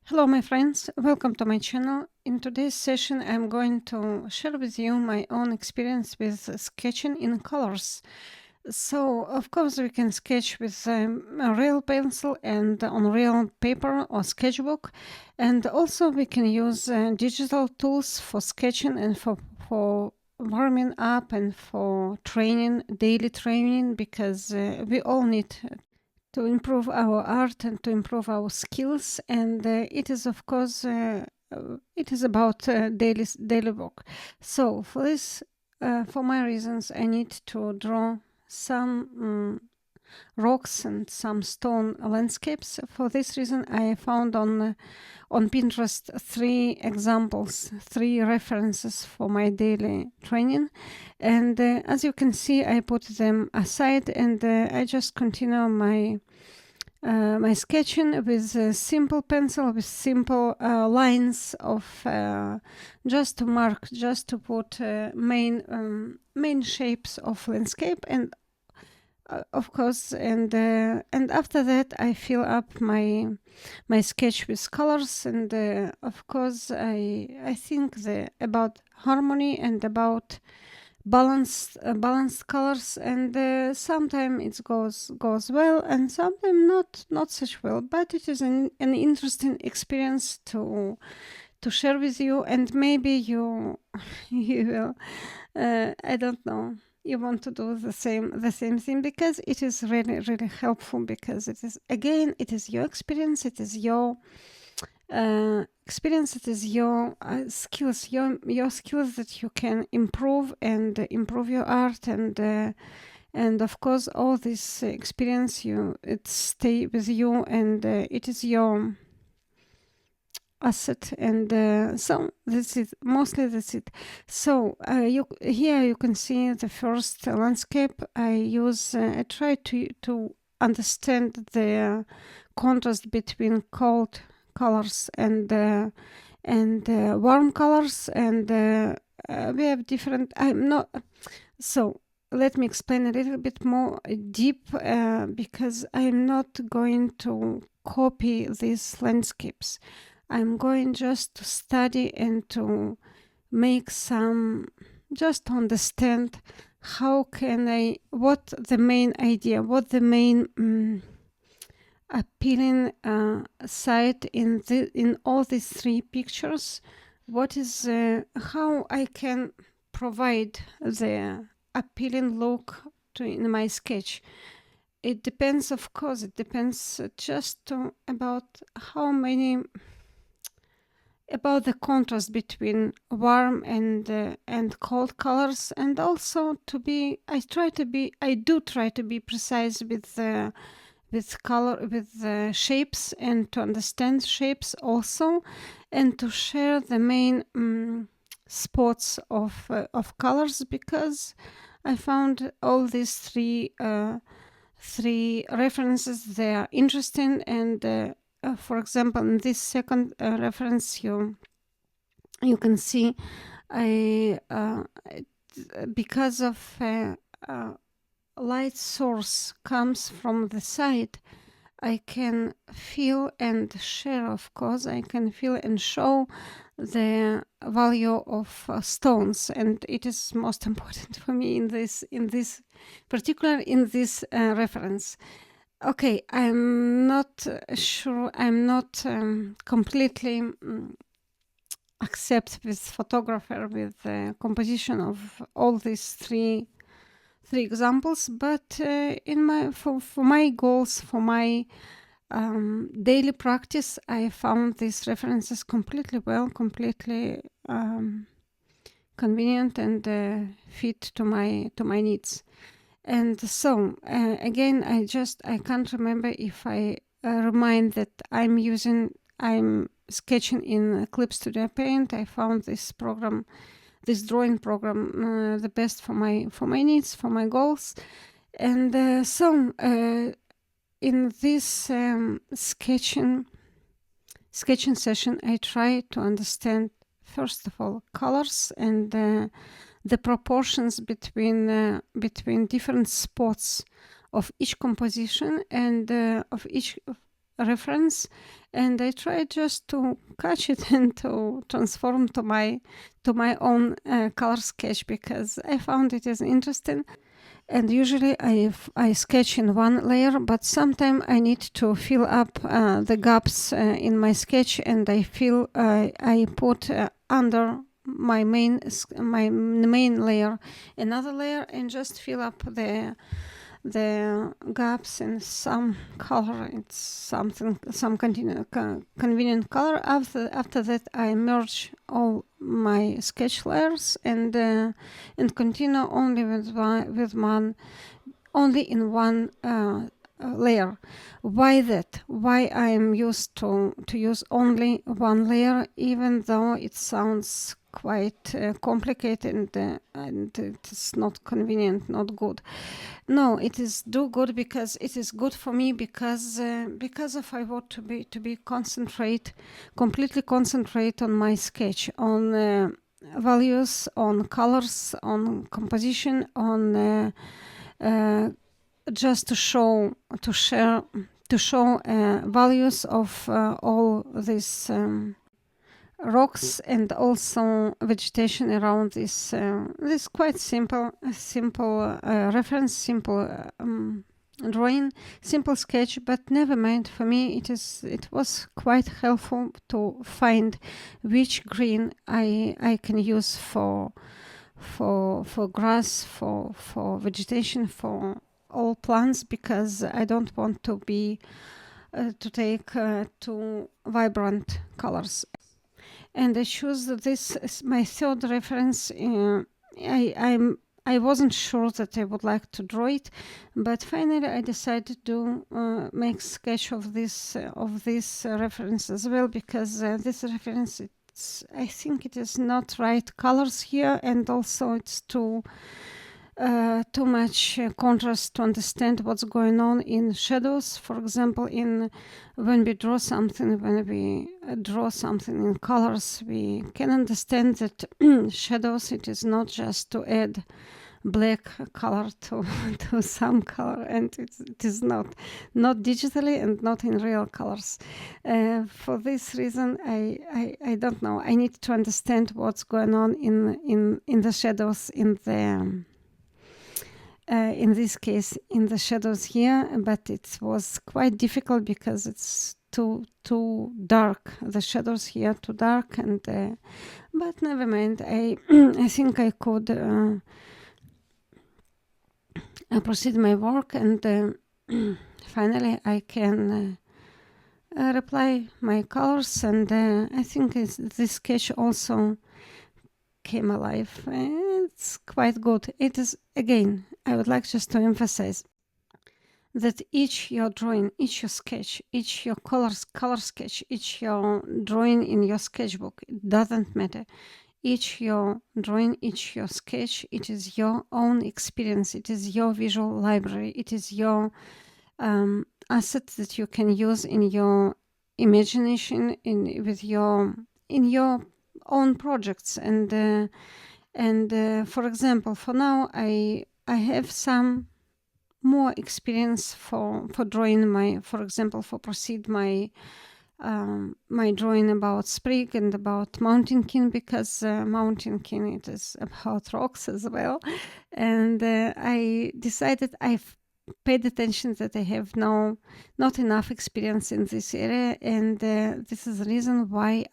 Hello, my friends. Welcome to my channel. In today's session, I'm going to share with you my own experience with sketching in colors. So, of course, we can sketch with a real pencil and on real paper or sketchbook. And also, we can use digital tools for sketching and for warming up and for training, daily training, because we all need to improve our art and to improve our skills. And it is, of course, it is about daily work. So for this, for my reasons, I need to draw some rocks and some stone landscapes. For this reason, I found on Pinterest three references for my daily training, and as you can see, I put them aside, and I just continue my sketching with a simple pencil, with simple lines of just to mark, just to put main shapes of landscape, and of course, and after that I fill up my sketch with colors, and of course I think about harmony and about balanced colors, and sometimes it goes well, and sometimes not such well, but it is an interesting experience to share with you, and maybe you you will I don't know, you want to do the same thing, because it is really helpful, because it is your experience, it is your experience, it is your skills, your skills that you can improve and improve your art, and of course all this experience it stay with you, and it is your asset, and so that's it. So here you can see the first landscape. I try to understand the contrast between cold colors and warm colors, and we have different. I'm not so. Let me explain a little bit more deep, because I'm not going to copy these landscapes. I'm going just to study and to make just to understand what the main idea, what the main appealing side in all these three pictures, what is how I can provide the appealing look in my sketch. It depends, of course, just about about the contrast between warm and cold colors, and also I do try to be precise with color, with shapes, and to understand shapes also, and to share the main spots of colors, because I found all these three references, they are interesting, and for example, in this second reference, you can see I because of light source comes from the side, I can feel and share, of course, I can feel and show the value of stones, and it is most important for me in this particular in this reference. Okay, I'm not sure, I'm not completely accept with photographer with the composition of all these three examples, but for my goals, for my daily practice, I found these references completely convenient, and fit to my needs. And so again, I can't remember if I remind that I'm sketching in Clip Studio Paint. I found this drawing program, the best for my needs, for my goals. And in this sketching session, I try to understand, first of all, colors, and the proportions between different spots of each composition, and of each reference, and I tried just to catch it and to transform to my own color sketch, because I found it is interesting. And usually I sketch in one layer, but sometimes I need to fill up the gaps in my sketch, and I put under my main layer another layer, and just fill up the gaps in some color. It's some convenient color. After that, I merge all my sketch layers and continue only with one only in one layer. Why that? Why I am used to use only one layer, even though it sounds quite complicated and it's not convenient, not good. No, it is do good because it is good for me, because if I want to be completely concentrate on my sketch, on values, on colors, on composition, on just to show values of all these rocks, and also vegetation around this quite simple reference, simple drawing, simple sketch. But never mind, for me it was quite helpful to find which green I can use for grass, for vegetation, for all plants, because I don't want to be to take too vibrant colors. And I choose this as my third reference. I wasn't sure that I would like to draw it, but finally I decided to make sketch of this reference as well, because this reference, I think it is not right colors here, and also it's too much contrast to understand what's going on in shadows. For example, when we draw something in colors, we can understand that shadows, it is not just to add black color to some color, and it is not digitally and not in real colors. For this reason, I don't know, I need to understand what's going on in the shadows, in this case in the shadows here. But it was quite difficult because it's too dark, the shadows here too dark, and but never mind, I I think I could proceed my work, and finally I can apply my colors, and I think this sketch also came alive. It's quite good. It is, again, I would like just to emphasize that each your drawing, each your sketch, each your color sketch, each your drawing in your sketchbook, it doesn't matter. Each your drawing, each your sketch, it is your own experience. It is your visual library. It is your asset that you can use in your imagination, in your own projects. And for example, for now, I have some more experience for drawing for example, for proceed my drawing about spring and about mountain king, because mountain king, it is about rocks as well. And I decided, I've paid attention that I have not enough experience in this area, and this is the reason why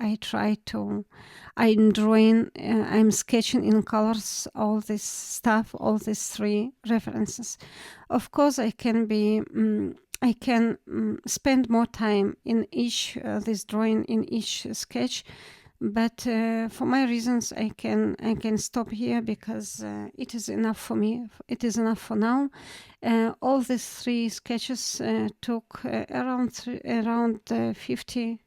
I'm sketching in colors all this stuff, all these three references. Of course, I can spend more time in each this drawing, in each sketch, but for my reasons I can stop here, because it is enough for me. It is enough for now. All these three sketches took around 50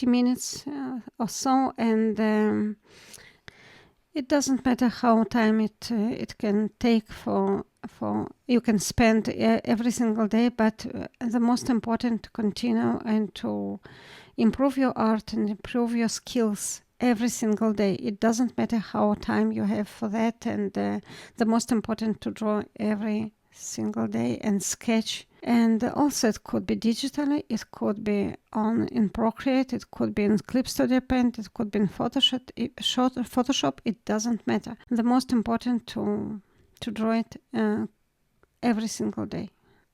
minutes or so, and it doesn't matter how time it can take for you can spend every single day, but the most important, to continue and to improve your art and improve your skills every single day. It doesn't matter how time you have for that, and the most important, to draw every single day and sketch. And also it could be digitally, it could be in Procreate, it could be in Clip Studio Paint, it could be in Photoshop, it doesn't matter. The most important to draw it every single day.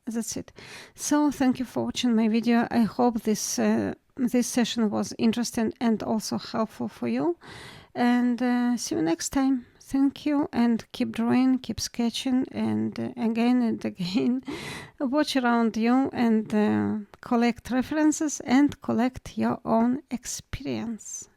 That's it. So thank you for watching my video. I hope this session was interesting and also helpful for you. And see you next time. Thank you, and keep drawing, keep sketching, and again, watch around you and collect references and collect your own experience.